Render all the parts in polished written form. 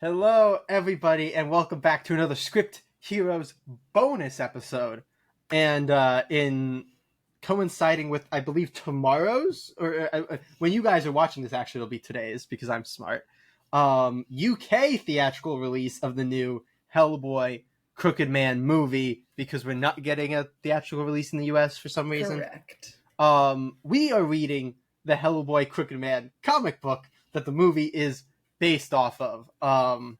Hello, everybody, and welcome back to another Script Heroes bonus episode. And in coinciding with, I believe, tomorrow's, or when you guys are watching this, actually, it'll be today's because I'm smart. UK theatrical release of the new Hellboy Crooked Man movie because we're not getting a theatrical release in the US for some reason. Correct. We are reading the Hellboy Crooked Man comic book that the movie is based off of. So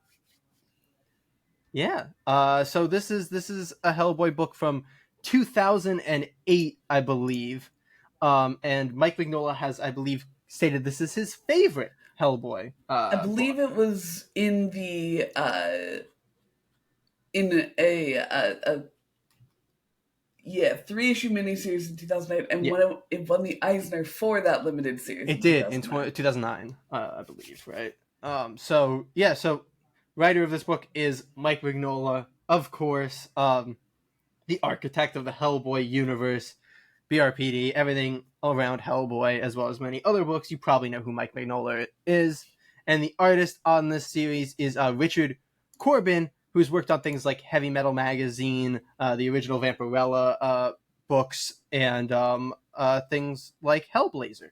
this is a Hellboy book from 2008, I believe. And Mike Mignola has, I believe, stated this is his favorite Hellboy I believe book. it was in the in a 3-issue miniseries in 2008, and Yeah, when it won the Eisner for that limited series it in did in 2009. 2009, I believe, right? So writer of this book is Mike Mignola, of course, the architect of the Hellboy universe, BRPD, everything around Hellboy, as well as many other books. You probably know who Mike Mignola is. And the artist on this series is Richard Corbin, who's worked on things like Heavy Metal Magazine, the original Vampirella books, and things like Hellblazer.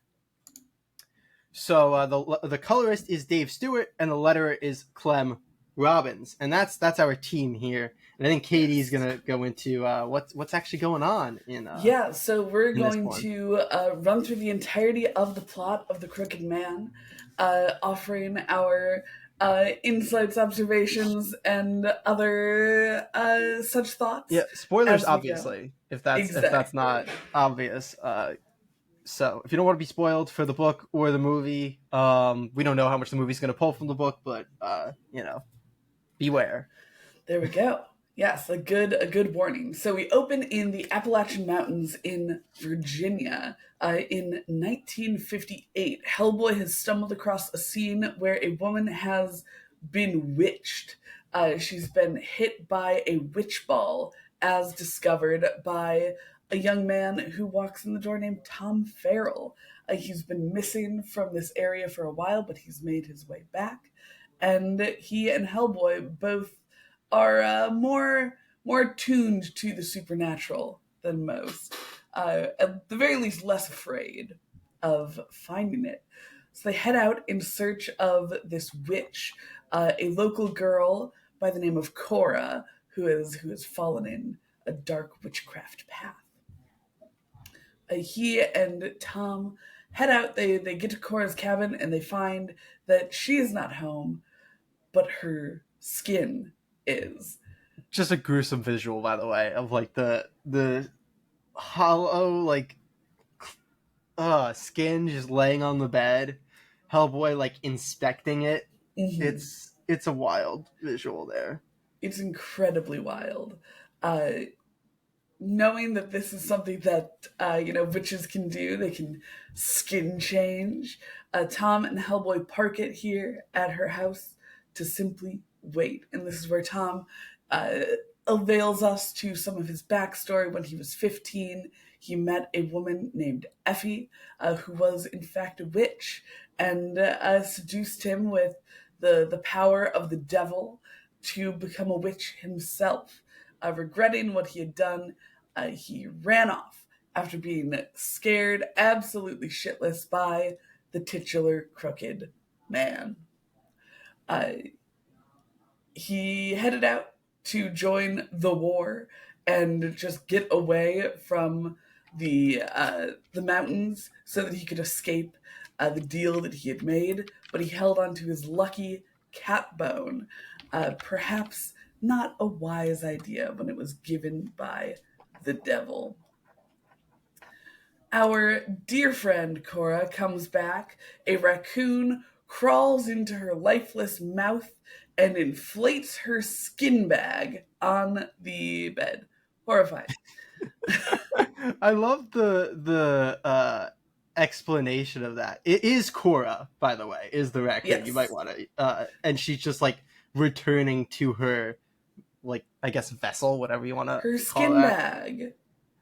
So the colorist is Dave Stewart, and the letterer is Clem Robbins, and that's our team here. And I think Katie's Yes. gonna go into what's actually going on So we're in this going one. to run through the entirety of the plot of The Crooked Man, offering our insights, observations, and other such Yeah, thoughts spoilers, as we go. obviously, if that's Exactly. not obvious. So if you don't want to be spoiled for the book or the movie, we don't know how much the movie's gonna pull from the book, but beware. There we go. Yes, a good warning. So we open in the Appalachian Mountains in Virginia. In 1958, Hellboy has stumbled across a scene where a woman has been witched. She's been hit by a witch ball, as discovered by a young man who walks in the door named Tom Farrell. He's been missing from this area for a while, but he's made his way back. And he and Hellboy both are more tuned to the supernatural than most. At the very least, less afraid of finding it. So they head out in search of this witch, a local girl by the name of Cora, who has fallen in a dark witchcraft path. He and Tom head out. They get to Cora's cabin and they find that she is not home, but her skin is. Just a gruesome visual, by the way, of like the hollow skin just laying on the bed. Hellboy like inspecting it. Mhm. It's a wild visual there. It's incredibly wild. Uh, Knowing that this is something that witches can do, they can skin change. Tom and Hellboy park it here at her house to simply wait, and this is where Tom uh, avails us to some of his backstory. When he was 15, he met a woman named Effie, who was in fact a witch, and seduced him with the power of the devil to become a witch himself. Regretting what he had done, he ran off after being scared absolutely shitless by the titular Crooked Man. Uh, he headed out to join the war and just get away from the mountains so that he could escape the deal that he had made. But he held on to his lucky cat bone. Perhaps not a wise idea when it was given by the devil. Our dear friend Cora comes back. A raccoon crawls into her lifeless mouth and inflates her skin bag on the bed. Horrifying. I love the explanation of that. It is Cora, by the way, is the raccoon. You might Yes. want to, and she's just like returning to her, like I guess vessel, whatever you want to Her call skin that, bag.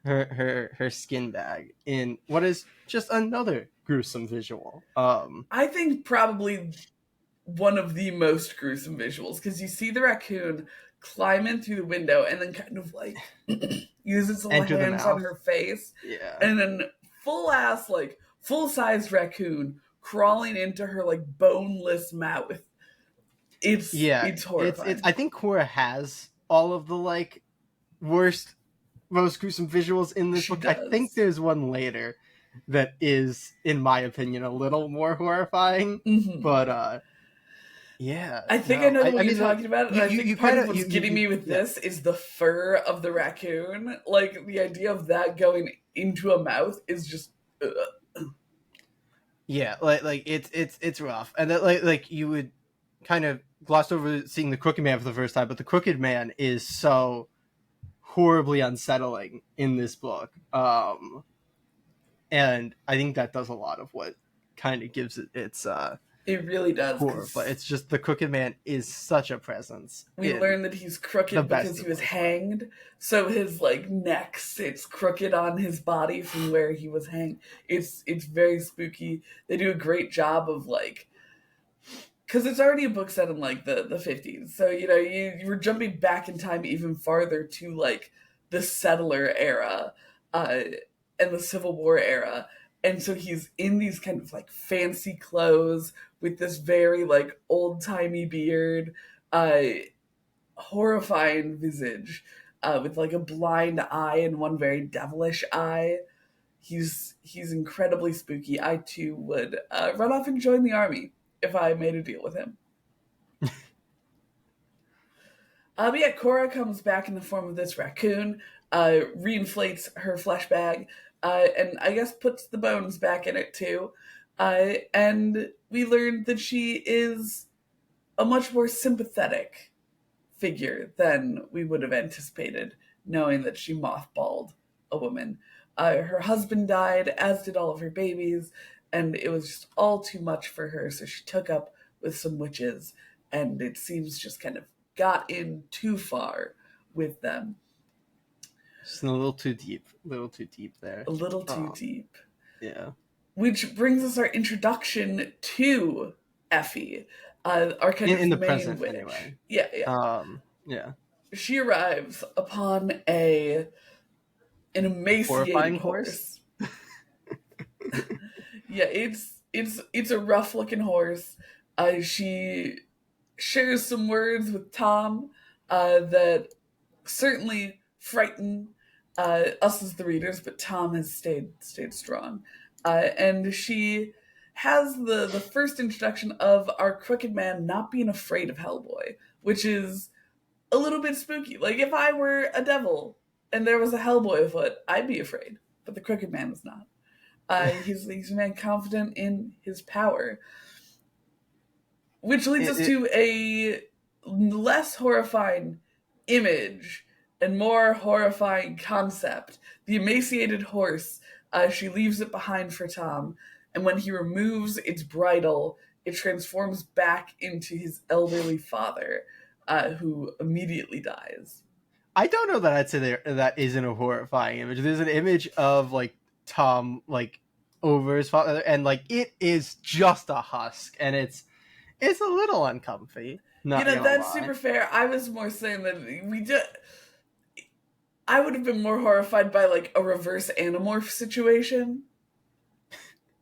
her skin bag in what is just another gruesome visual. I think probably one of the most gruesome visuals because you see the raccoon climb in through the window and then kind of like use its little Enter the hands on mouth. her face, Yeah. and then full ass like full sized raccoon crawling into her like boneless mouth. Yeah. It's It's horrifying. I think Cora has all of the like worst, most gruesome visuals in this She book. I think does. there's one later that is, in my opinion, a little more horrifying. Hmm. But yeah, I think I no. know the I one you're mean talking about, and I you think part kind of of what's getting me with yeah. this is the fur of the raccoon. Like the idea of that going into a mouth is just. Yeah, like it's rough, and that like you would kind of gloss over seeing the Crooked Man for the first time, but the Crooked Man is so horribly unsettling in this book, and I think that does a lot of what kind of gives it its It really does horror. But because it's just the Crooked Man is such a presence we in learn that he's the crooked best because of he was both worlds. hanged. So his like neck sits crooked on his body from where he was hanged. It's very spooky. They do a great job of like because it's already a book set in like the 50s. So you know you were jumping back in time even farther to like the settler era uh, and the Civil War era. And so he's in these kind of like fancy clothes with this very like old timey beard. Uh, Horrifying visage with like a blind eye and one very devilish eye. He's incredibly spooky. I too would run off and join the army if I made a deal with him. But yeah, Cora comes back in the form of this raccoon, reinflates her flesh bag, and I guess puts the bones back in it too. And we learned that she is a much more sympathetic figure than we would have anticipated, knowing that she mothballed a woman. Her husband died, as did all of her babies, and it was just all too much for her, so she took up with some witches, and it seems just kind of got in too far with them. Just a little too deep there. A little too Um, deep. yeah, Which brings us our introduction to Effie, our kind in of the main present witch. anyway. Yeah, yeah. Yeah, She arrives upon an emaciated horrifying horse. horse. Yeah, it's a rough looking horse. She shares some words with Tom that certainly frighten us as the readers, but Tom has stayed strong, and she has the first introduction of our crooked man not being afraid of Hellboy, which is a little bit spooky. Like if I were a devil and there was a Hellboy afoot, I'd be afraid, but the crooked man is not. He's a man confident in his power, which leads it, us it, to a less horrifying image and more horrifying concept. The emaciated horse, she leaves it behind for Tom, and when he removes its bridle, it transforms back into his elderly father, who immediately dies. I don't know that I'd say that isn't a horrifying image. There's an image of like Tom like over his father, and like it is just a husk, and it's a little uncomfy. You Not know, gonna that's lie. super fair. I was more saying that we did. I would have been more horrified by like a reverse Animorph situation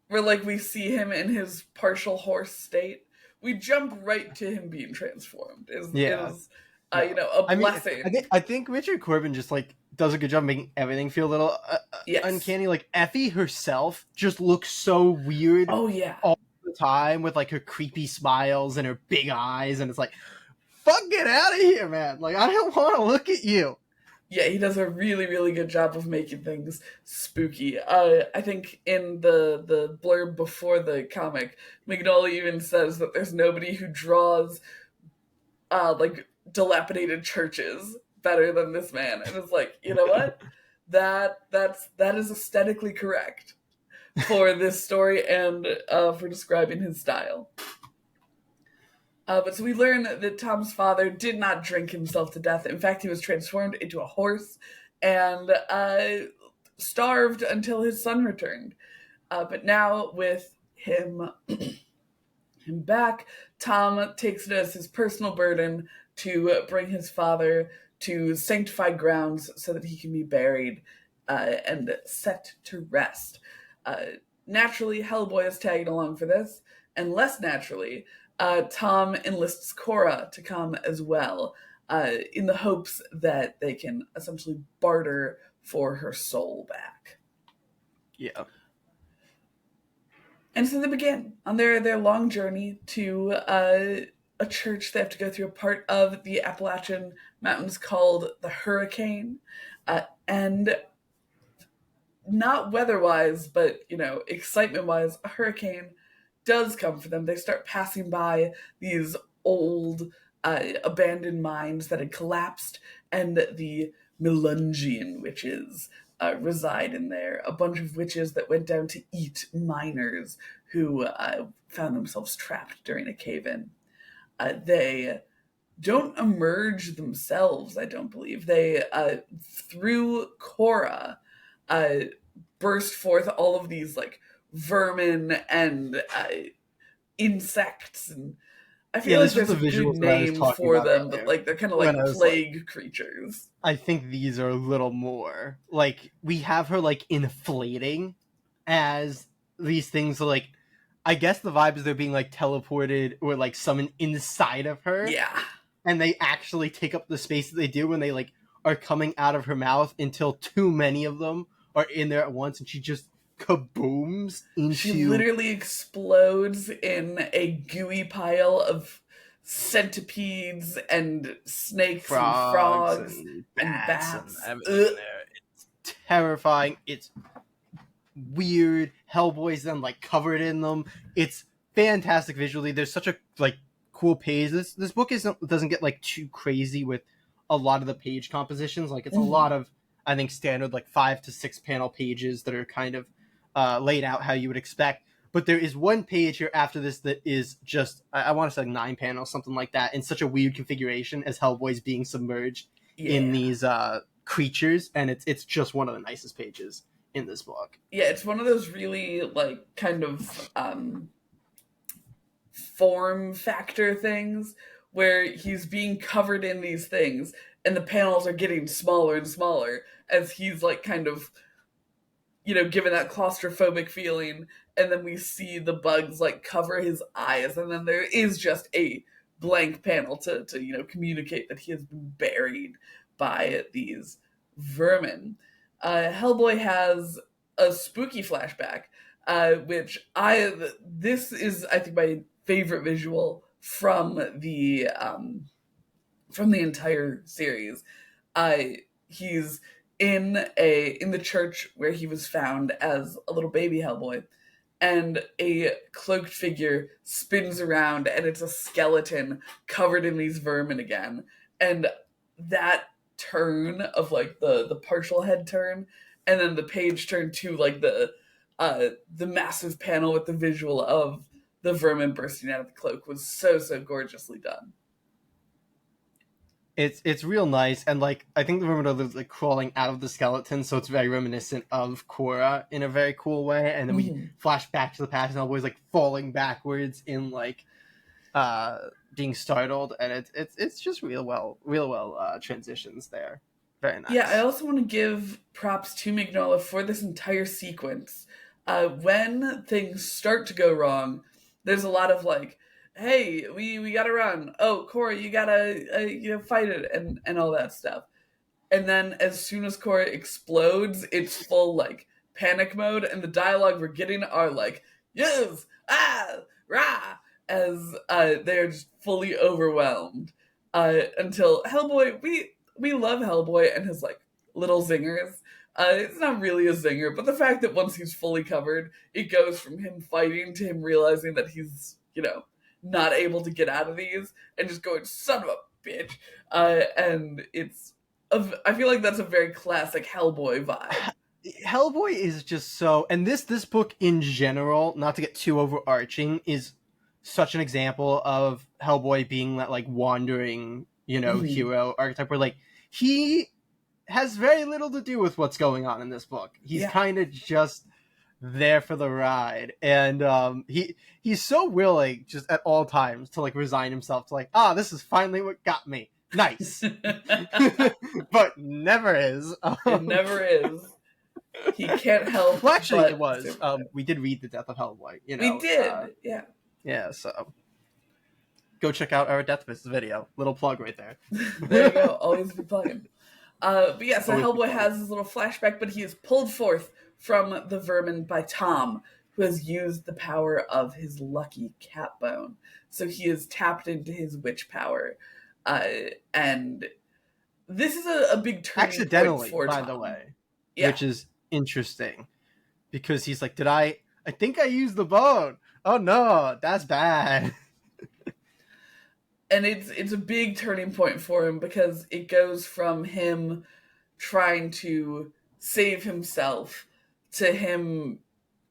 where like we see him in his partial horse state. We jump right to him being transformed. Yeah, Is no. you know, a I mean, blessing. I think Richard Corbin just like does a good job making everything feel a little Yes. uncanny. Like Effie herself just looks so weird Oh yeah. all the time with like her creepy smiles and her big eyes, and it's like, fuck, get out of here, man! Like I don't want to look at you. Yeah, he does a really, really good job of making things spooky. I think in the blurb before the comic, Mignola even says that there's nobody who draws like dilapidated churches better than this man, and it's like, you know what? That is aesthetically correct for this story and for describing his style. But so we learn that Tom's father did not drink himself to death. In fact, he was transformed into a horse and starved until his son returned. But now, with him him back. Tom takes it as his personal burden to bring his father to sanctified grounds so that he can be buried and set to rest. Uh, Naturally, Hellboy is tagging along for this, and less naturally, Tom enlists Cora to come as well, in the hopes that they can essentially barter for her soul back. Yeah. And so they begin on their long journey to a church. They have to go through a part of the Appalachian Mountains called the Hurricane. And not weather-wise, but, excitement-wise, a hurricane does come for them. They start passing by these old, abandoned mines that had collapsed, and the Melungian witches reside in there. A bunch of witches that went down to eat miners who found themselves trapped during a cave-in. They don't emerge themselves, I don't believe. They, through Cora, uh, burst forth all of these, like, vermin and insects, and I Yeah, feel like this was there's the a good visuals that I was name talking for about them, but, earlier. like, they're kind of When like I was like, plague creatures. I think these are a little more like we have her like inflating as these things are like I guess the vibe is they're being like teleported or like summoned inside of her, Yeah. and they actually take up the space that they do when they like are coming out of her mouth until too many of them are in there at once, and she just kabooms She into literally explodes in a gooey pile of centipedes and snakes and frogs frogs and and bats and bats. everything Ugh. in there. It's terrifying. It's weird. Hellboy's then like covered in them. It's fantastic visually. There's such a like cool page. This book doesn't get like too crazy with a lot of the page compositions. Like it's a lot Mhm. of I think standard like 5 to 6 panel pages that are kind of laid out how you would expect. But there is one page here after this that is just I want to say like 9 panels, something like that, in such a weird configuration as Hellboy's being submerged in Yeah. these creatures, and it's just one of the nicest pages in this book. Yeah, it's one of those really, like, kind of form factor things where he's being covered in these things and the panels are getting smaller and smaller as he's, like, kind of, given that claustrophobic feeling, and then we see the bugs, like, cover his eyes, and then there is just a blank panel to communicate that he has been buried by these vermin. Hellboy has a spooky flashback, which this is, I think, my favorite visual from the entire series. He's in the church where he was found as a little baby Hellboy, and a cloaked figure spins around, and it's a skeleton covered in these vermin again. And that turn of, like, the partial head turn, and then the page turn to, like, the massive panel with the visual of the vermin bursting out of the cloak was so gorgeously done. It's real nice, and like I think the vermin are like crawling out of the skeleton, so it's very reminiscent of Korra in a very cool way. And then we Mhm. flash back to the past, and always like falling backwards in like uh being startled, and it's just real well transitions there. Very Yeah, I nice. also want to give props to Mignola for this entire sequence. When things start to go wrong, there's a lot of, like, "Hey, we gotta run. Oh, Corey, you gotta fight it," and all that stuff. And then as soon as Cora explodes, it's full, like, panic mode, and the dialogue we're getting are like, yes, rah, as they're just fully overwhelmed. Until Hellboy, we love Hellboy and his, like, little zingers. It's not really a zinger, but the fact that once he's fully covered, it goes from him fighting to him realizing that he's, not able to get out of these, and just going, son of a bitch. And I feel like that's a very classic Hellboy vibe. Hellboy is just so, and this book in general, not to get too overarching, is such an example of Hellboy being that like wandering, Mhm. hero archetype where like he has very little to do with what's going on in this book. He's Yeah. kind of just there for the ride, and he's so willing just at all times to like resign himself to like, this is finally what got me. Nice. But never is. It never is. He can't help Well, actually, it but was. We did read The Death of Hellboy. we did, yeah. Yeah. So go check out our Deathmas video. Little plug right there. There you go. Always be plugging. But yeah, so Always Hellboy has this little flashback, but he is pulled forth from the vermin by Tom, who has used the power of his lucky cat bone. So he has tapped into his witch power. And this is a big turning accidentally, point for by Tom. the way, Yeah. which is interesting because he's like, I think I used the bone. Oh no, that's bad. And it's a big turning point for him because it goes from him trying to save himself to him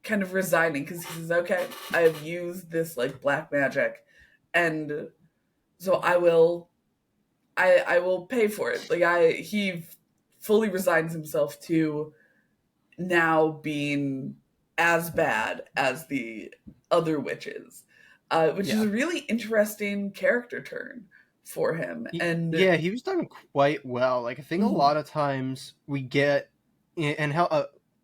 kind of resigning because he says, okay, I have used this like black magic, and so I will pay for it. Like he fully resigns himself to now being as bad as the other witches, which is a really interesting character turn for him. And yeah, he was done quite well. Like I think a lot of times we get, and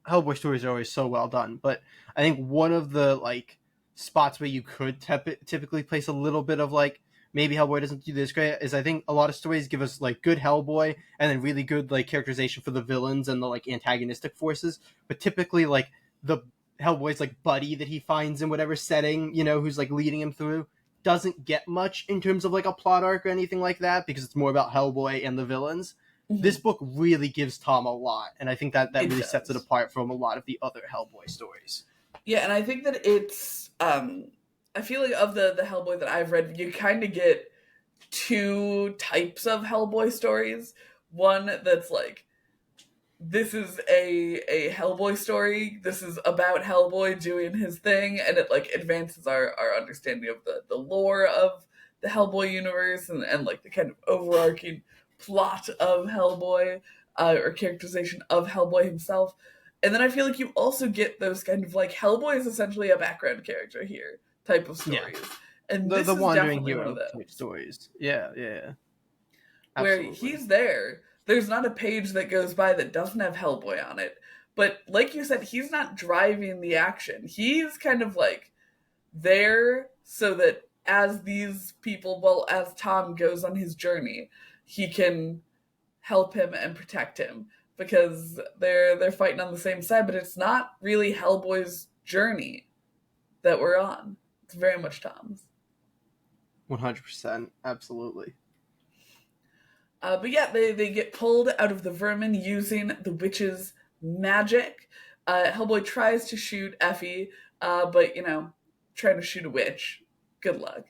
Hellboy stories are always so well done, but I think one of the like spots where you could typically place a little bit of like maybe Hellboy doesn't do this great is I think a lot of stories give us like good Hellboy and then really good like characterization for the villains and the like antagonistic forces, but typically like the Hellboy's like buddy that he finds in whatever setting, who's like leading him through, doesn't get much in terms of like a plot arc or anything like that because it's more about Hellboy and the villains. This book really gives Tom a lot, and I think that really sets it apart from a lot of the other Hellboy stories. Yeah, and I think that it's I feel like of the Hellboy that I've read, you kind of get two types of Hellboy stories. One that's like, this is a Hellboy story. This is about Hellboy doing his thing, and it like advances our understanding of the lore of the Hellboy universe and like the kind of overarching plot of Hellboy, or characterization of Hellboy himself. And then I feel like you also get those kind of like Hellboy is essentially a background character here type of stories. Yeah. And this the is wandering definitely hero one of those type stories. Yeah. where Absolutely. he's there. There's not a page that goes by that doesn't have Hellboy on it. But like you said, he's not driving the action. He's kind of like there so that as these people, well, as Tom goes on his journey, he can help him and protect him because they're fighting on the same side, but it's not really Hellboy's journey that we're on. It's very much Tom's. 100%, absolutely. But yeah, they get pulled out of the vermin using the witch's magic. Hellboy tries to shoot Effie, but trying to shoot a witch, good luck.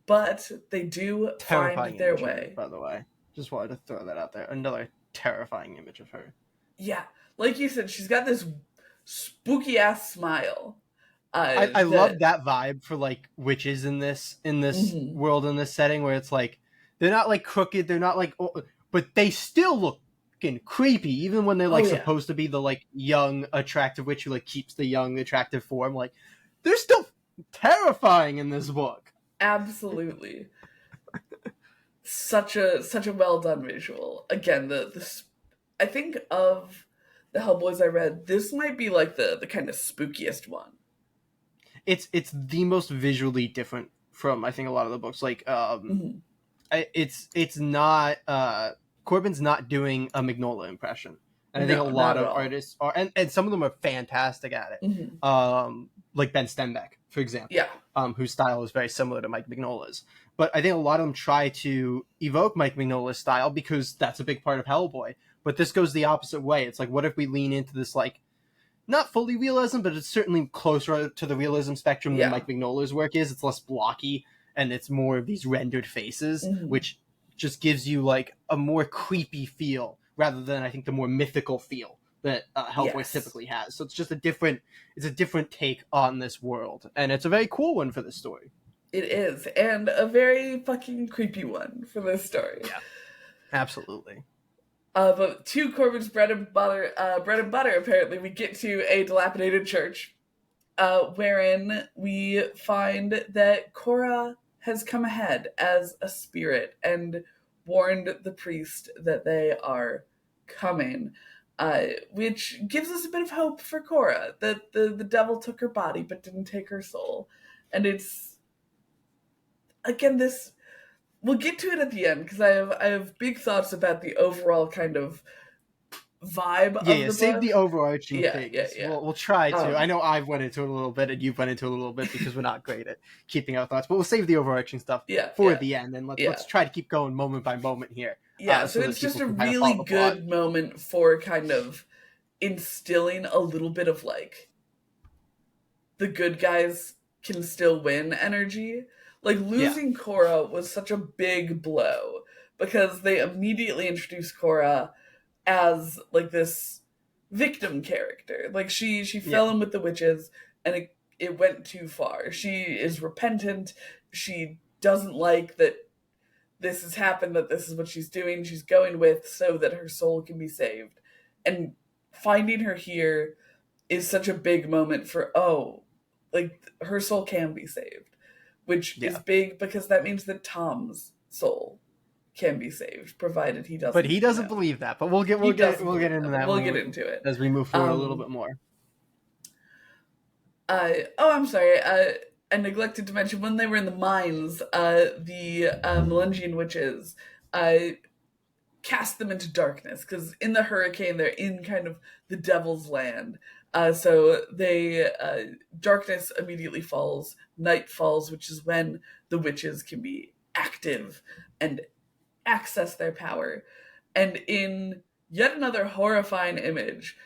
But they do Terrifying find their imagery, way. by the way. Just wanted to throw that out there. Another terrifying image of her. Yeah, like you said, she's got this spooky ass smile. I love that vibe for like witches in this world, in this setting, where it's like they're not like crooked, they're not like, but they still look fucking creepy, even when they're like supposed to be the like young attractive witch who like keeps the young attractive form. Like they're still terrifying in this book. Absolutely. such a well done visual. Again, the I think of the Hellboys I read, this might be like the kind of spookiest one. It's the most visually different from I think a lot of the books. Like it's not Corbin's not doing a Mignola impression. And I think a lot of artists are, and some of them are fantastic at it. Like Ben Stenbeck, for example, whose style is very similar to Mike Mignola's. But I think a lot of them try to evoke Mike Mignola's style because that's a big part of Hellboy. But this goes the opposite way. It's like, what if we lean into this, like, not fully realism, but it's certainly closer to the realism spectrum than Mike Mignola's work is. It's less blocky, and it's more of these rendered faces, which just gives you, like, a more creepy feel rather than, I think, the more mythical feel that Hellboy typically has. So it's just a different take on this world, and it's a very cool one for this story. It is, and a very fucking creepy one for this story. Yeah, absolutely. But to Corbin's bread and butter, apparently, we get to a dilapidated church, wherein we find that Cora has come ahead as a spirit and warned the priest that they are coming, which gives us a bit of hope for Cora, that the devil took her body but didn't take her soul. And it's, again, this. We'll get to it at the end because I have big thoughts about the overall kind of vibe Yeah, of yeah. the Save book. the overarching Yeah, yeah, things. yeah. We'll try to. I Um, know I've went into it a little bit, and you've went into it a little bit because we're not great at keeping our thoughts. But we'll save the overarching stuff yeah, for yeah, the end, and yeah. let's try to keep going moment by moment here, Yeah, so so that it's just people a can kind of follow really the plot. good moment for kind of instilling a little bit of like the good guys can still win energy. Like Yeah, losing Cora was such a big blow because they immediately introduced Cora as like this victim character. Like she yeah. fell in with the witches and it went too far. She is repentant. She doesn't like that this has happened, that this is what she's doing, she's going with so that her soul can be saved. And finding her here is such a big moment for, oh, like her soul can be saved, which is Yeah. big because that means that Tom's soul can be saved, provided he But doesn't, he doesn't believe that. But we'll get he doesn't we'll get believe into that, but that we'll when get into it. as we move forward a little Um, bit more. oh, I'm sorry. I neglected to mention when they were in the mines, the Melungian witches uh, cast them into darkness because in the hurricane they're in kind of the devil's land. So they darkness immediately falls, night falls, which is when the witches can be active and access their power. And in yet another horrifying image,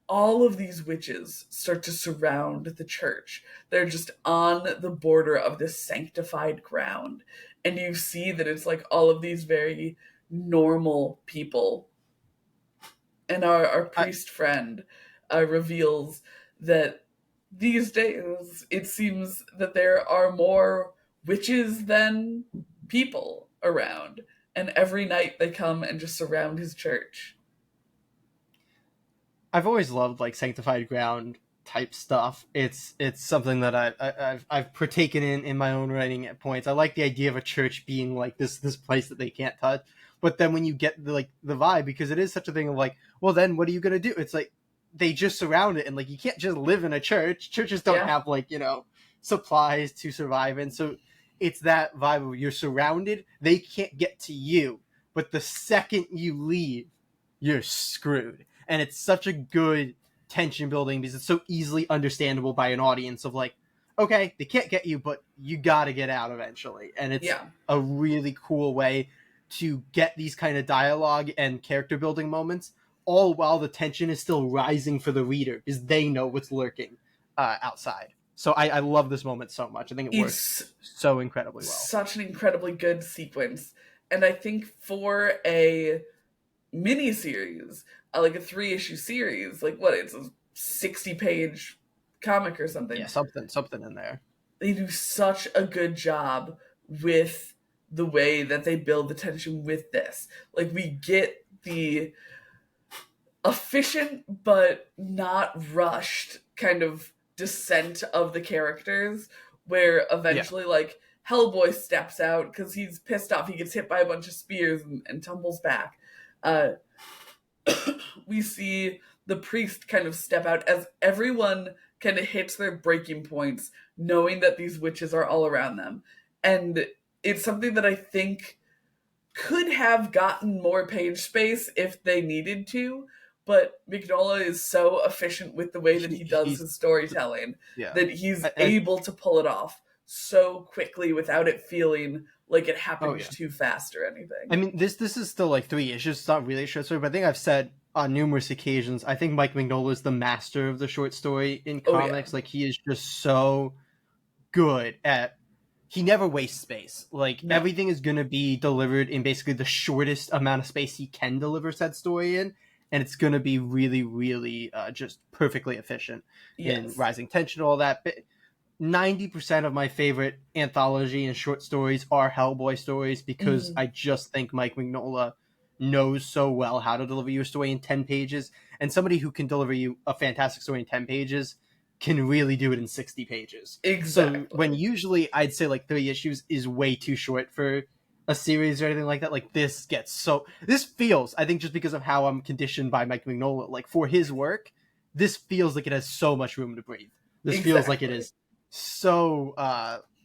all of these witches start to surround the church. They're just on the border of this sanctified ground. And you see that it's like all of these very normal people. And our I, priest friend reveals that these days it seems that there are more witches than people around. And every night they come and just surround his church. I've always loved like sanctified ground type stuff. It's something that I've partaken in my own writing at points. I like the idea of a church being like this place that they can't touch. But then when you get the vibe, because it is such a thing of like, well, then what are you gonna do? It's like they just surround it, and like you can't just live in a church. Churches don't Yeah, have like supplies to survive in, so it's that vibe of you're surrounded. They can't get to you, but the second you leave, you're screwed. And it's such a good tension building because it's so easily understandable by an audience of like, okay, they can't get you, but you got to get out eventually. And it's yeah. a really cool way to get these kind of dialogue and character building moments, all while the tension is still rising for the reader because they know what's lurking outside. So I love this moment so much. I think it works It's so incredibly well. such an incredibly good sequence. And I think for a mini series, like a 3 issue series, like what, it's a 60-page comic or Yeah, something, something in there. they do such a good job with the way that they build the tension with this. Like we get the efficient but not rushed kind of descent of the characters where Yeah. eventually like Hellboy steps out because he's pissed off. He gets hit by a bunch of spears and tumbles back. Uh, we see the priest kind of step out as everyone kind of hits their breaking points, knowing that these witches are all around them. And it's something that I think could have gotten more page space if they needed to, but Mignola is so efficient with the way that he does He's his storytelling yeah. that he's I, able to pull it off so quickly without it feeling like it oh happened yeah. too fast or I anything. mean, this is still like 3 issues. It's not really a short story, but I think I've said on numerous occasions. I think Mike Mignola is the master of the short story in Oh yeah. comics. Like he is just so good at. He never wastes space. Like No. everything is gonna be delivered in basically the shortest amount of space he can deliver said story in, and it's gonna be really, really just perfectly efficient in Yes. rising tension, all that. But 90% of my favorite anthology and short stories are Hellboy stories because Mm-hmm. I just think Mike Mignola knows so well how to deliver you a story in 10 pages, and somebody who can deliver you a fantastic story in 10 pages can really do it in 60 pages. So when Exactly. usually I'd say like 3 issues is way too short for a series or anything like that, like this feels, I think just because of how I'm conditioned by Mike Mignola, like for his work, this feels like it has so much room to breathe. This feels like it Exactly. is so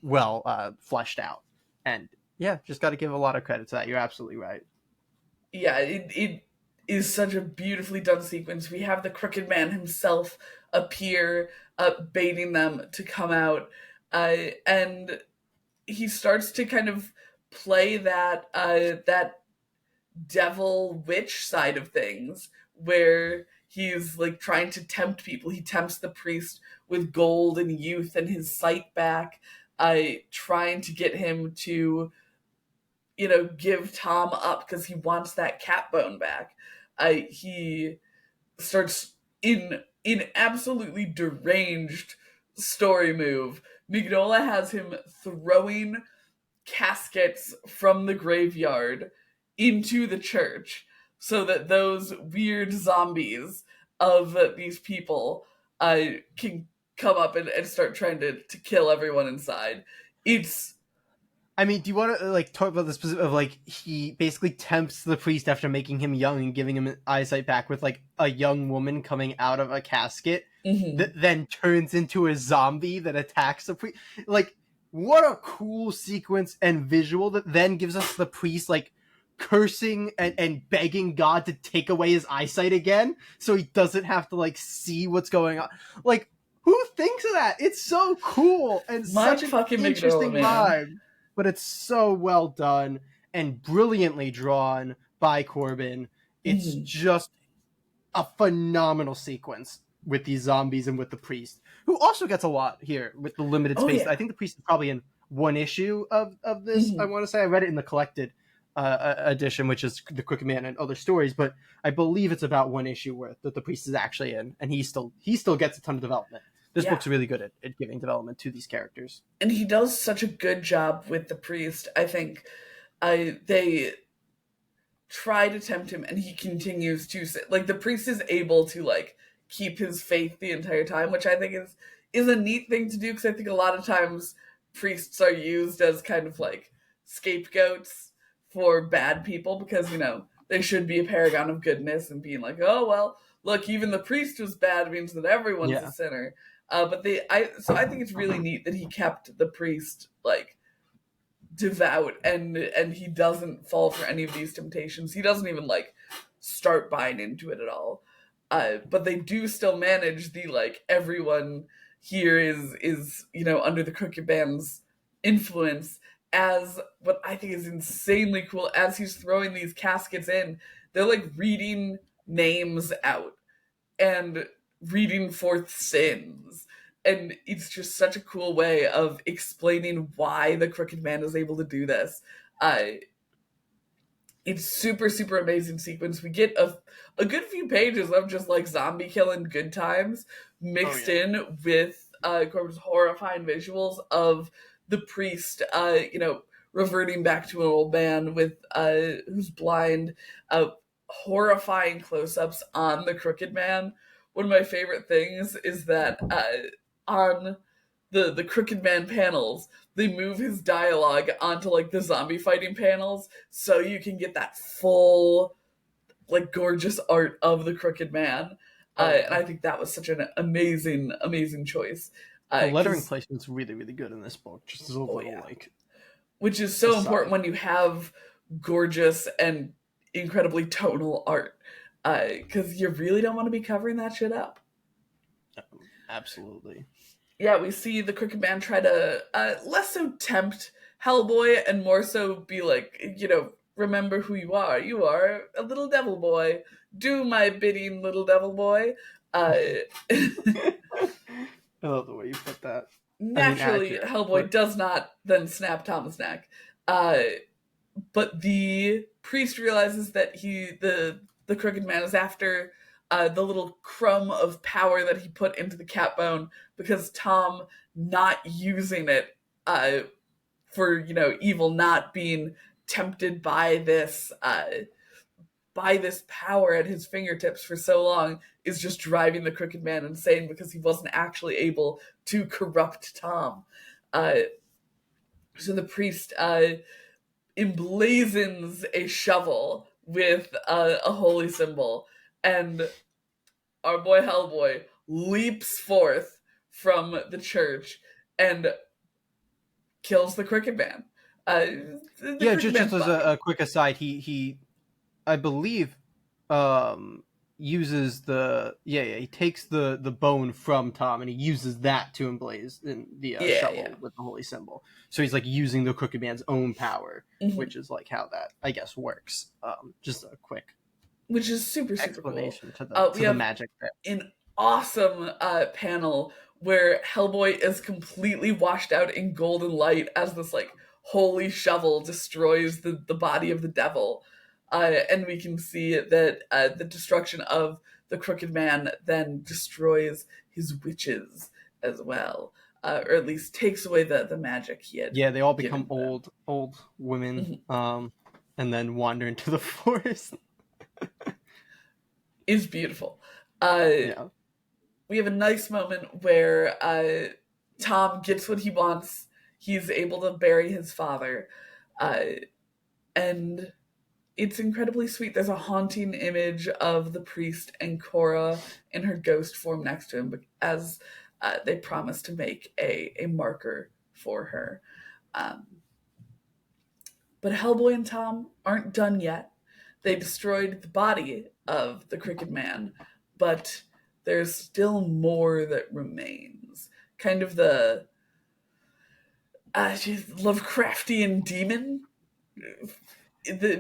well fleshed out. And yeah, just got to give a lot of credit to that. You're absolutely right. Yeah, it is such a beautifully done sequence. We have the Crooked Man himself appear, baiting them to come out, and he starts to kind of play that devil witch side of things, where he's like trying to tempt people. He tempts the priest with gold and youth and his sight back, trying to get him to give Tom up because he wants that cat bone back. He starts in absolutely deranged story move. Mignola has him throwing caskets from the graveyard into the church so that those weird zombies of these people can come up and start trying to kill everyone inside. It's I mean, do you want to like talk about the specific of like he basically tempts the priest after making him young and giving him eyesight back with like a young woman coming out of a casket that mhm. then turns into a zombie that attacks the priest. Like, what a cool sequence and visual that then gives us the priest like cursing and begging God to take away his eyesight again so he doesn't have to like see what's going on. Like, who thinks of that? It's so cool and such Mike an fucking Mignola, interesting man. vibe, but it's so well done and brilliantly drawn by Corbin. It's Mhm. just a phenomenal sequence with these zombies and with the priest, who also gets a lot here with the limited Oh space. I yeah. think the priest is probably in one issue of this. I Mhm. want to say I read it in the collected edition, which is the Crooked Man and other stories, but I believe it's about one issue worth that the priest is actually in, and he still gets a ton of development. This Yeah. book's really good at giving development to these characters. And he does such a good job with the priest. I think they try to tempt him and he continues to like the priest is able to like keep his faith the entire time, which I think is a neat thing to do, because I think a lot of times priests are used as kind of like scapegoats for bad people, because they should be a paragon of goodness and being like, oh well, look, even the priest was bad means that everyone's a Yeah, sinner. But I think it's really neat that he kept the priest like devout, and he doesn't fall for any of these temptations. He doesn't even like start buying into it at all. But they do still manage the like everyone here is under the Crooked Band's influence, as what I think is insanely cool. As he's throwing these caskets in, they're like reading names out and reading forth sins. And it's just such a cool way of explaining why the Crooked Man is able to do this. Uh, it's super, super amazing sequence. We get a good few pages of just like zombie killing good times oh mixed yeah, in with Corbin's horrifying visuals of the priest, reverting back to an old man with who's blind, horrifying close-ups on the Crooked Man. One of my favorite things is that on the Crooked Man panels, they move his dialogue onto like the zombie fighting panels, so you can get that full like gorgeous art of the Crooked Man. oh And yeah. I think that was such an amazing, amazing choice. The lettering Because placement's really, really good in this book. Just as a oh little yeah, like which is so important aside. when you have gorgeous and incredibly tonal art. Because you really don't want to be covering that shit up. Absolutely. Yeah, we see the Crooked Man try to less so tempt Hellboy and more so be like, remember who you are. You are a little devil boy. Do my bidding, little devil boy. Uh, I love the way you put that. I mean, Naturally, accurate, Hellboy but does not then snap Thomas' neck. Uh, but the priest realizes that the Crooked Man is after the little crumb of power that he put into the cat bone, because Tom not using it uh, for evil, not being tempted by this by this power at his fingertips for so long is just driving the Crooked Man insane because he wasn't actually able to corrupt Tom. Uh, so the priest emblazons a shovel with a holy symbol, and our boy Hellboy leaps forth from the church and kills the Crooked Man. The Yeah, Crooked just Man's as a, body. a quick aside, he I believe um uses he takes the bone from Tom and he uses that to emblaze in the Yeah, yeah. shovel with the holy symbol. So he's like using the Crooked Man's own power, Mm-hmm. which is like how that I guess works. Just a quick Which is super, super cool. explanation We to the have magic there. an awesome panel where Hellboy is completely washed out in golden light as this like holy shovel destroys the body of the devil. And we can see that the destruction of the Crooked Man then destroys his witches as well, or at least takes away the magic he had Yeah, they all become given them. old women, Mhm. and then wander into the forest. Is beautiful. Uh, Yeah, we have a nice moment where Tom gets what he wants. He's able to bury his father. Uh, and it's incredibly sweet. There's a haunting image of the priest and Cora in her ghost form next to him as they promise to make a marker for her. Um, but Hellboy and Tom aren't done yet. They destroyed the body of the Crooked Man, but there's still more that remains. Kind of the Lovecraftian demon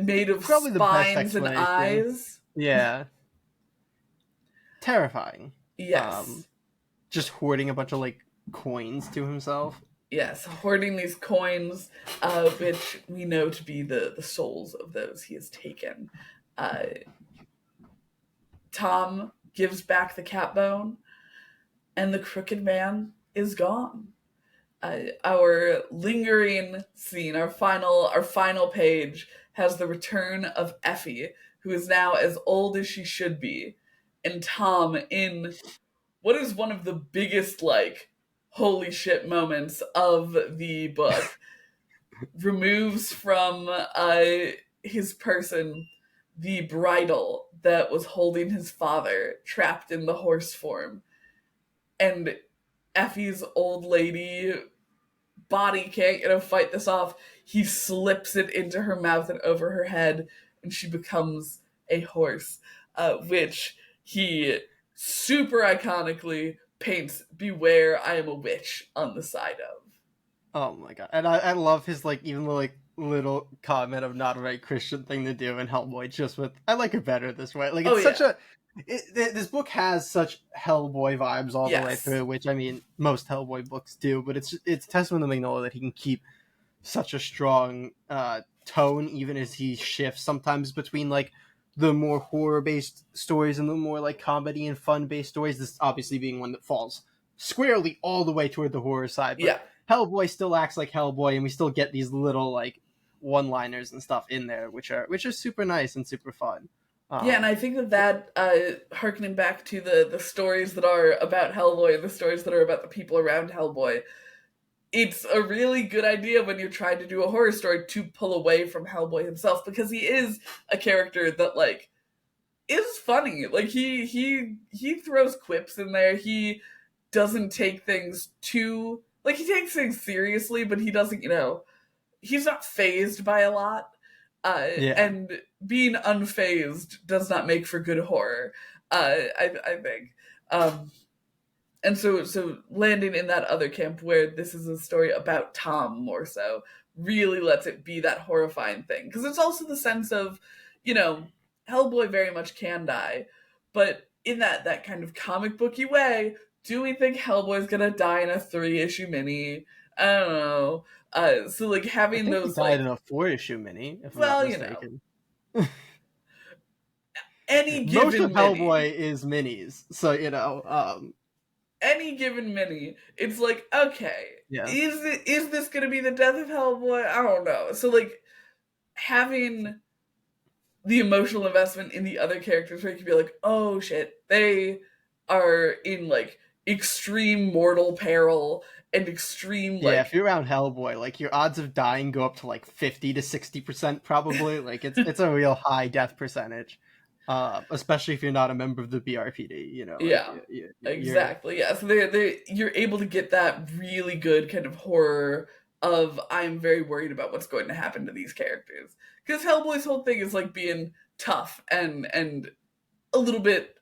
made of probably the best spines and explanation. eyes. Yeah, terrifying. Um, Yes. just hoarding a bunch of like coins to himself. Yes, hoarding these coins, which we know to be the souls of those he has taken. Uh, Tom gives back the cat bone, and the Crooked Man is gone. Our lingering scene, our final page, has the return of Effie, who is now as old as she should be, and Tom in what is one of the biggest like holy shit moments of the book removes from his person the bridle that was holding his father trapped in the horse form, and Effie's old lady body can't fight this off. He slips it into her mouth and over her head, and she becomes a horse, which he super iconically paints "Beware, I am a witch" on the side of. Oh my god! And I love his like even the like little comment of not a very Christian thing to do in Hellboy. Just with I like it better this way. Like Oh it's such yeah, this book has such Hellboy vibes all the way yes, through, which I mean most Hellboy books do. But it's testament to Mignola that he can keep such a strong tone even as he shifts sometimes between like the more horror based stories and the more like comedy and fun based stories. This obviously being one that falls squarely all the way toward the horror side, but yeah. Hellboy still acts like Hellboy, and we still get these little like one-liners and stuff in there, which are super nice and super fun. Yeah, and Um, I think that harkening back to the stories that are about Hellboy, the stories that are about the people around Hellboy, it's a really good idea when you're trying to do a horror story to pull away from Hellboy himself because he is a character that like is funny. Like he throws quips in there. He doesn't take things too like he takes things seriously, but he doesn't, he's not phased by a lot. yeah. And being unfazed does not make for good horror. I think. And so landing in that other camp where this is a story about Tom more so really lets it be that horrifying thing because it's also the sense of, you know, Hellboy very much can die, but in that kind of comic booky way, do we think Hellboy's gonna die in a 3-issue mini? I don't know. So like I having think he those died like, in a 4-issue mini, if I'm not well, mistaken. any Most of given mini, Hellboy is minis, so any given mini, it's like, okay, yeah. is this gonna be the death of Hellboy? I don't know. So like having the emotional investment in the other characters where you can be like, oh shit, they are in like extreme mortal peril and extreme Yeah, if like you're around Hellboy, like your odds of dying go up to like 50 to 60% probably. Like it's a real high death percentage. Especially if you're not a member of the BRPD, you know, like yeah, you're exactly. Yeah. So they you're able to get that really good kind of horror of I'm very worried about what's going to happen to these characters. Because Hellboy's whole thing is like being tough and a little bit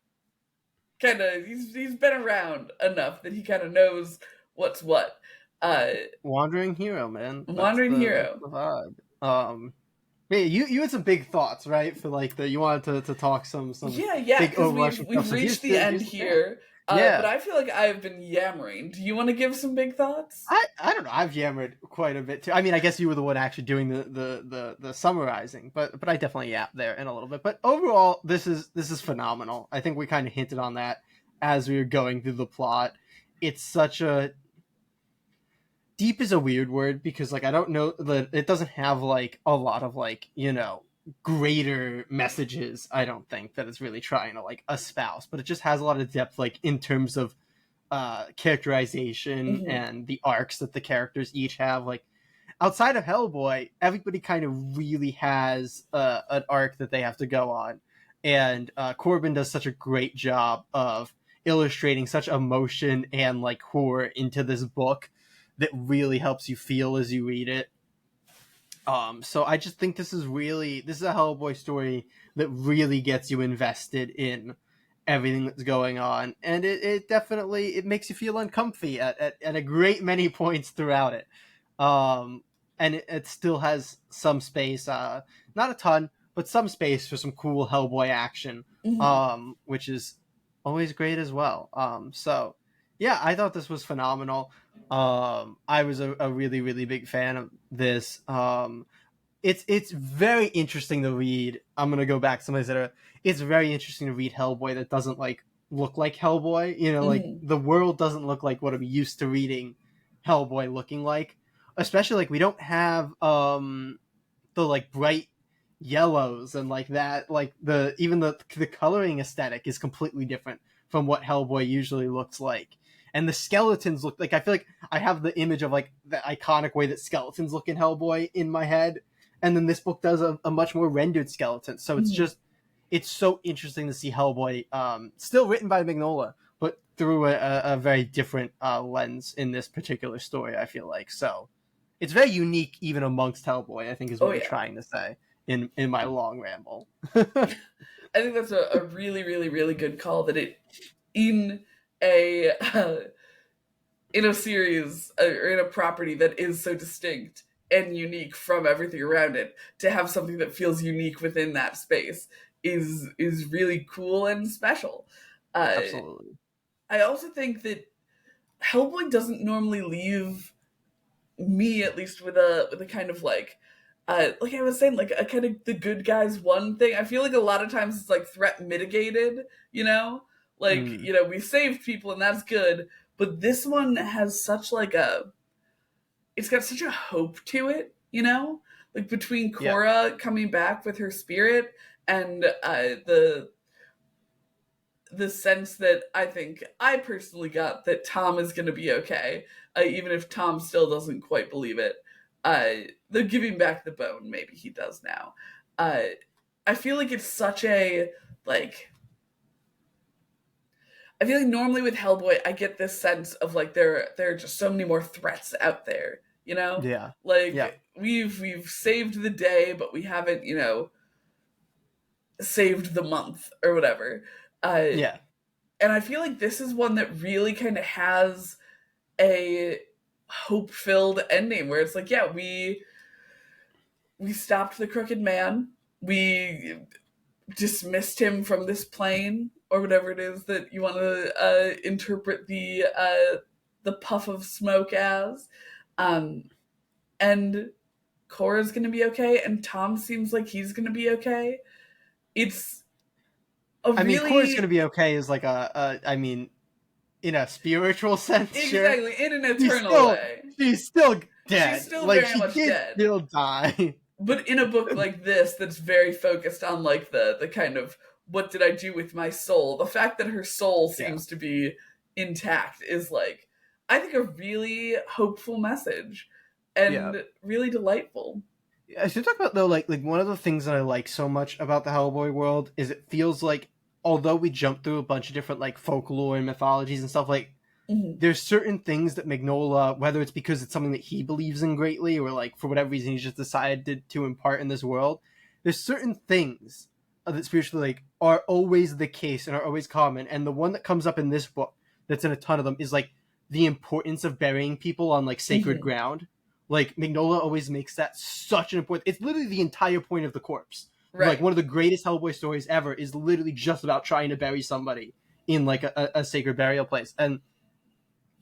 kind of he's been around enough that he kind of knows what's what. Uh, wandering hero, man. Wandering That's hero. the vibe. Yeah, you had some big thoughts, right? For like the you wanted to talk some Yeah, big because overarching stuff. we've So reached the end here's the thing. here. But Yeah. I feel like I've been yammering. Do you want to give some big thoughts? I don't know. I've yammered quite a bit too. I mean, I guess you were the one actually doing the summarizing, but I definitely yapped there in a little bit. But overall, this is phenomenal. I think we kind of hinted on that as we were going through the plot. It's such a deep is a weird word because like I don't know that it doesn't have like a lot of like greater messages. I don't think that it's really trying to like espouse, but it just has a lot of depth like in terms of characterization Hmm. and the arcs that the characters each have. Like outside of Hellboy, everybody kind of really has an arc that they have to go on, and Corbin does such a great job of illustrating such emotion and like horror into this book that really helps you feel as you read it. So I just think this is a Hellboy story that really gets you invested in everything that's going on, and it definitely it makes you feel uncomfy at a great many points throughout it. Um, and it still has some space, not a ton, but some space for some cool Hellboy action, Hmm. which is always great as well. So yeah, I thought this was phenomenal. I was a really really big fan of this. It's very interesting to read. I'm gonna go back to something that it's very interesting to read Hellboy that doesn't like look like Hellboy. You know, like Hmm. the world doesn't look like what I'm used to reading Hellboy looking like. Especially like we don't have the like bright yellows and like that like the even the coloring aesthetic is completely different from what Hellboy usually looks like. And the skeletons look like I feel like I have the image of like the iconic way that skeletons look in Hellboy in my head, and then this book does a much more rendered skeleton. So Hmm. it's so interesting to see Hellboy, still written by Mignola, but through a very different lens in this particular story. I feel like so it's very unique even amongst Hellboy. I think is Oh what I'm yeah. trying to say in my long ramble. I think that's a really, really, really good call. That it in a in a series or in a property that is so distinct and unique from everything around it, to have something that feels unique within that space is really cool and special. Uh, Absolutely. I also think that Hellboy doesn't normally leave me, at least, with a kind of like I was saying, like a kind of the good guys one thing. I feel like a lot of times it's like threat mitigated, you know? Like, Mm, we saved people and that's good. But this one has such like a it's got such a hope to it, you know? Like between yeah. Cora coming back with her spirit and the sense that I think I personally got that Tom is going to be okay, even if Tom still doesn't quite believe it. The giving back the bone, maybe he does now. Uh, I feel like it's such a like. I feel like normally with Hellboy, I get this sense of like there are just so many more threats out there. You know, Yeah. Yeah. like we've saved the day, but we haven't saved the month or whatever. Uh, Yeah. and I feel like this is one that really kind of has a hope filled ending where it's like, yeah, we stopped the crooked man, we dismissed him from this plane or whatever it is that you want to interpret the puff of smoke as, um, and Cora's gonna be okay, and Tom seems like he's gonna be okay. It's a I mean, Cora's really gonna be okay. Is like I mean, in a spiritual sense, sure. exactly in an She's eternal still way. she's still She's dead. still Like very she much did dead. still die. but in a book like this that's very focused on like the kind of what did I do with my soul, the fact that her soul Yeah, seems to be intact is like, I think, a really hopeful message yeah. and really delightful. I should talk about though, like one of the things that I like so much about the Hellboy world is it feels like although we jump through a bunch of different like folklore and mythologies and stuff, like Mhm. there's certain things that Mignola, whether it's because it's something that he believes in greatly or like for whatever reason he's just decided to impart in this world, there's certain things that spiritually like are always the case and are always common. And the one that comes up in this book that's in a ton of them is like the importance of burying people on like sacred Mhm. ground. Like Mignola always makes that such an important. It's literally the entire point of the corpse. Like Right. one of the greatest Hellboy stories ever is literally just about trying to bury somebody in like a sacred burial place, and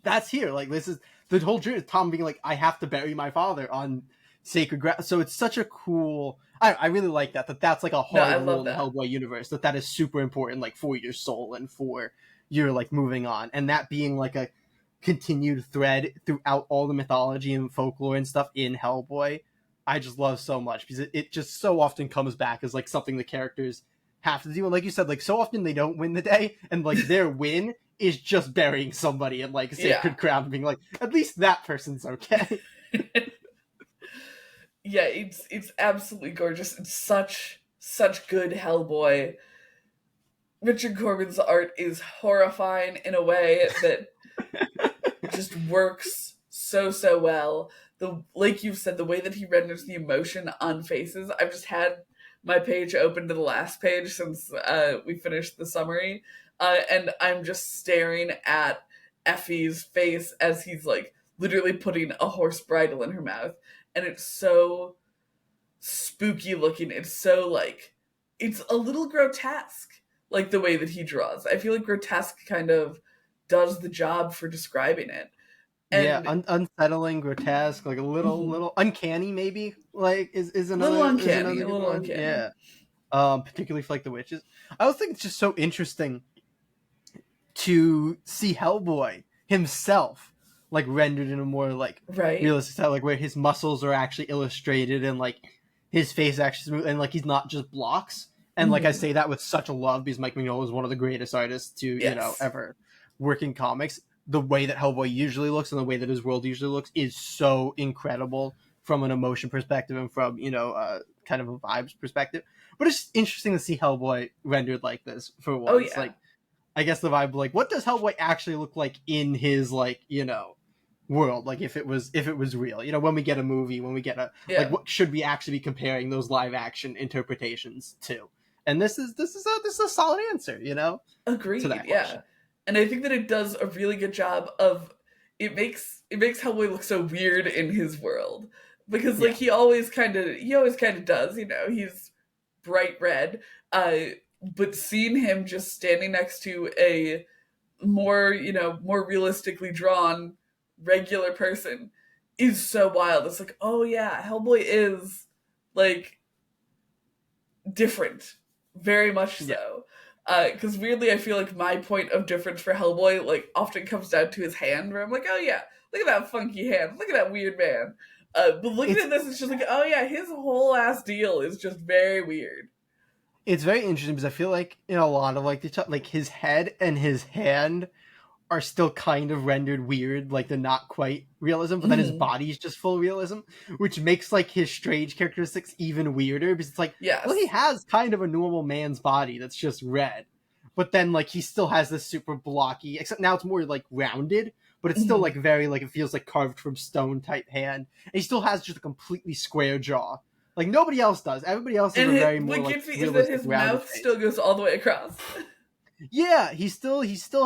that's here. Like this is the whole journey of Tom being like, I have to bury my father on sacred ground. So it's such a cool. I really like that's like a No, I hard rule love in the that. Hellboy universe. That is super important, like for your soul and for your like moving on, and that being like a continued thread throughout all the mythology and folklore and stuff in Hellboy. I just love so much because it just so often comes back as like something the characters have to do. And like you said, like so often they don't win the day, and like their win is just burying somebody in like Yeah. sacred ground and being like, at least that person's okay. Yeah, it's absolutely gorgeous. It's such good Hellboy. Richard Corbin's art is horrifying in a way that just works so well. The like you've said, the way that he renders the emotion on faces. I've just had my page open to the last page since we finished the summary, and I'm just staring at Effie's face as he's like literally putting a horse bridle in her mouth, and it's so spooky looking. It's so like it's a little grotesque, like the way that he draws. I feel like grotesque kind of does the job for describing it. Yeah, And unsettling, grotesque, like a mhm, little uncanny, maybe. Like little is uncanny, another a good little one. uncanny. Yeah. Particularly for like the witches. I also think it's just so interesting to see Hellboy himself like rendered in a more like Right? realistic style, like where his muscles are actually illustrated and like his face actually smooth and like he's not just blocks. And like I Hmm. say that with such a love because Mike Mignola is one of the greatest artists to Yes. ever work in comics. The way that Hellboy usually looks and the way that his world usually looks is so incredible from an emotion perspective and from kind of a vibes perspective. But it's interesting to see Hellboy rendered like this for Oh once. yeah. Like I guess the vibe like what does Hellboy actually look like in his like world, like if it was real, when we get a movie, when we get a like Yeah. what should we actually be comparing those live action interpretations to, and this is a solid answer, to Agreed. that Yeah. question. And I think that it does a really good job of it makes Hellboy look so weird in his world because like Yeah, he always kind of does. He's bright red. But seeing him just standing next to a more realistically drawn regular person is so wild. It's like, oh yeah, Hellboy is like different, very much yeah. so. Because weirdly, I feel like my point of difference for Hellboy like often comes down to his hand, where I'm like, oh yeah, look at that funky hand, look at that weird man. But looking it's at this, it's just like, oh yeah, his whole ass deal is just very weird. it's very interesting because I feel like in a lot of like like his head and his hand are still kind of rendered weird, like they're not quite realism, but then his Hmm. body's just full realism, which makes like his strange characteristics even weirder because it's like, well, he Yes. has kind of a normal man's body that's just red, but then like he still has this super blocky, except now it's more like rounded, but it's still Hmm. like very like it feels like carved from stone type hand, and he still has just a completely square jaw. Like nobody else does. Everybody else has And a very what more like gets me is that realistic his rounded mouth face. still goes all the way across. Yeah, he still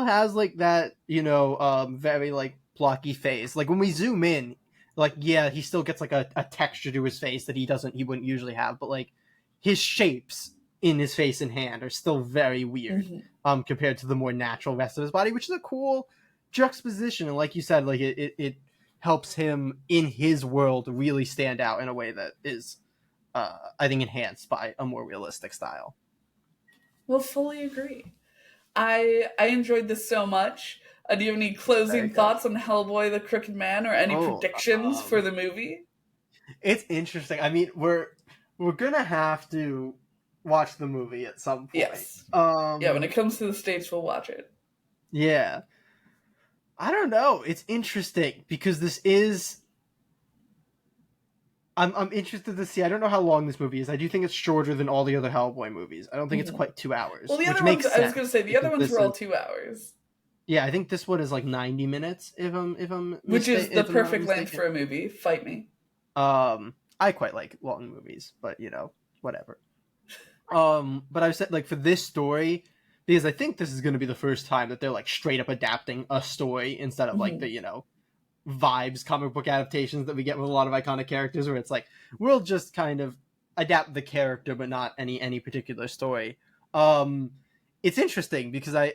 has like that, very like blocky face. Like when we zoom in, like yeah, he still gets like a texture to his face that he wouldn't usually have, but like his shapes in his face and hand are still very weird Hmm. compared to the more natural rest of his body, which is a cool juxtaposition. And like you said, like it helps him in his world really stand out in a way that is I think enhanced by a more realistic style. Well, fully agree. I enjoyed this so much. Do you have any Very closing good. thoughts on Hellboy the Crooked Man or any Oh, predictions for the movie? it's interesting. I mean, we're we're gonna have to watch the movie at some point. Yes. Yeah, when it comes to the States, we'll watch it. Yeah. I don't know. It's interesting because this is. I'm interested to see. I don't know how long this movie is. I do think it's shorter than all the other Hellboy movies. I don't think it's Mhm. quite 2 Well, hours, the which other makes ones, I was sense going to say, the other because ones this were all is. 2 hours, Yeah, I think this one is like 90 minutes. If I'm which is the if I'm not perfect length mistaken. for a movie. Fight me. I quite like long movies, but whatever. But I said like for this story, because I think this is going to be the first time that they're like straight up adapting a story instead of like Mhm. the vibes comic book adaptations that we get with a lot of iconic characters, where it's like we'll just kind of adapt the character but not any particular story. Um, it's interesting because I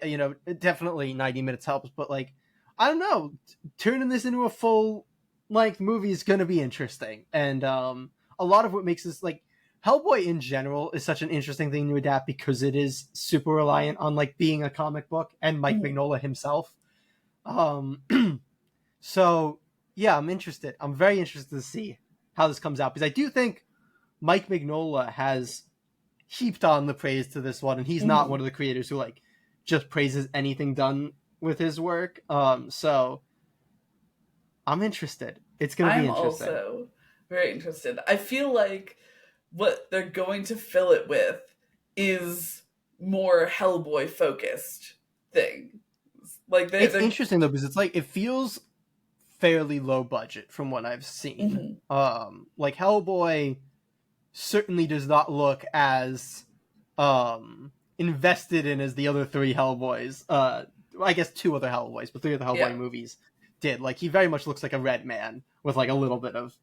definitely 90 minutes helps, but like I don't know, turning this into a full length movie is going to be interesting, and a lot of what makes this like Hellboy in general is such an interesting thing to adapt because it is super reliant on like being a comic book and Mike Mhm. Mignola himself. Um, so yeah, I'm interested. I'm very interested to see how this comes out because I do think Mike Mignola has heaped on the praise to this one, and he's not Mhm. one of the creators who like just praises anything done with his work. So I'm interested. It's gonna be I'm interesting. also very interested. I feel like what they're going to fill it with is more Hellboy focused thing. Like It's they're interesting though because it's like it feels fairly low budget from what I've seen. mhm. Like Hellboy certainly does not look as invested in as the other three Hellboys. I guess two other Hellboys, but three of the Yeah. Hellboy movies did. Like he very much looks like a red man with like a little bit of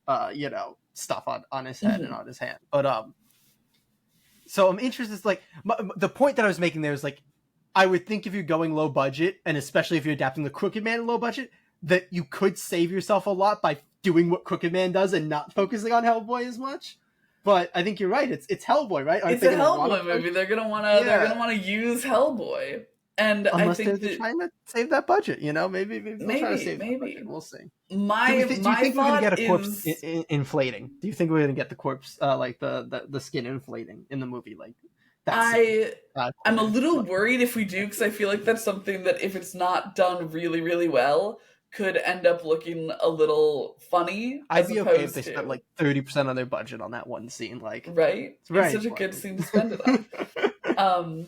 stuff on his head and Mhm. on his hand. But so I'm interested. It's like the point that I was making there is like I would think if you're going low budget, and especially if you're adapting the Crooked Man in low budget, that you could save yourself a lot by doing what Crooked Man does and not focusing on Hellboy as much. But I think you're right. It's Hellboy, right? Aren't It's they a going to want to Hellboy push? movie. They're Yeah, gonna wanna use Hellboy. And I unless they're think that trying to save that budget. Maybe they'll try to maybe, save that budget. maybe. We'll see. Do you My think we're gonna thought get a corpse is inflating? Do you think we're gonna get the corpse like the skin inflating in the movie like that scene? I I'm a Quarter little like worried if we do because I feel like that's something that if it's not done really, really well, could end up looking a little funny I'd as be okay if they opposed spent to like 30% of their budget on that one scene. Like right. it's It's very such a good important. scene to spend it on. Um,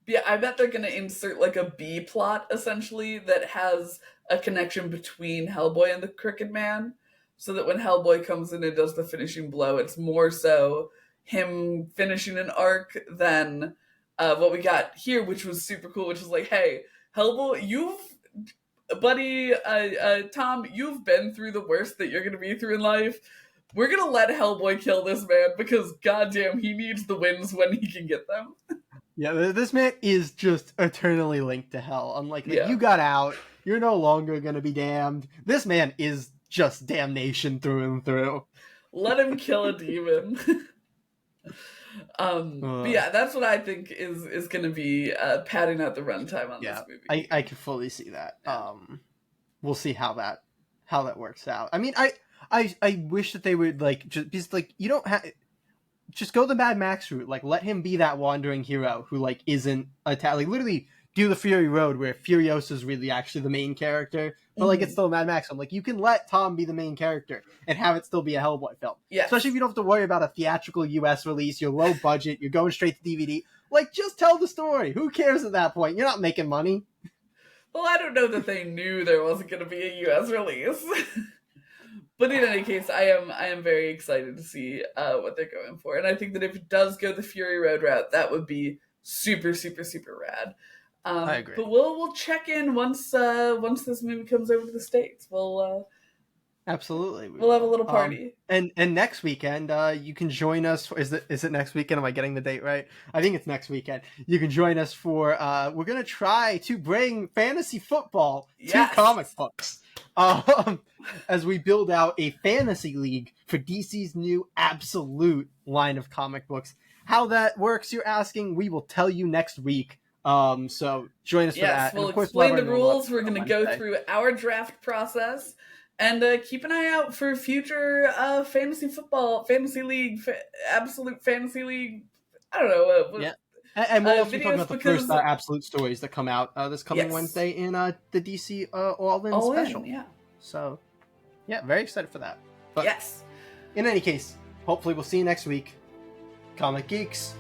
yeah, I bet they're gonna insert like a B plot essentially that has a connection between Hellboy and the Crooked Man, so that when Hellboy comes in and does the finishing blow, it's more so him finishing an arc than what we got here, which was super cool. Which is like, hey, Hellboy, buddy, Tom, you've been through the worst that you're gonna be through in life. We're gonna let Hellboy kill this man because goddamn, he needs the wins when he can get them. Yeah, this man is just eternally linked to hell. Unlike like Yeah. you got out, you're no longer gonna be damned. This man is just damnation through and through. Let him kill a demon. But Uh, yeah, that's what I think is going to be padding out the runtime on this yeah, movie. I can fully see that. Yeah. We'll see how that works out. I mean, I wish that they would like just because like you don't have just go the Mad Max route. Like, let him be that wandering hero who like isn't attacked. Like, literally do the Fury Road where Furiosa is really actually the main character, but like it's Mhm. still a Mad Max film. Like, you can let Tom be the main character and have it still be a Hellboy film. Especially Yes. if you don't have to worry about a theatrical U.S. release. You're low budget. You're going straight to DVD. Like, just tell the story. Who cares at that point? You're not making money. Well, I don't know that they knew there wasn't going to be a U.S. release, but in any case, I am very excited to see what they're going for, and I think that if it does go the Fury Road route, that would be super super super rad. I agree. But we'll check in once this movie comes over to the States. Absolutely, we We'll have a will. little party. And next weekend, you can join us. Is it next weekend? Am I getting the date right? I think it's next weekend. You can join us for. We're gonna try to bring fantasy football to Yes. comic books, um, as we build out a fantasy league for DC's new Absolute line of comic books. How that works, you're asking? We will tell you next week. So join us for Yes, that, and we'll of course we'll have explain our the normal rules. We're episode on going to go Wednesday. through our draft process, And keep an eye out for future fantasy football, fantasy league, absolute fantasy league. I don't know Yeah. And we'll also be talking videos about the first because Absolute Stories that come out this coming yes, Wednesday in the DC All In all in, special. yeah, So, yeah, very excited for that. But yes, in any case, hopefully we'll see you next week. Comic Geeks,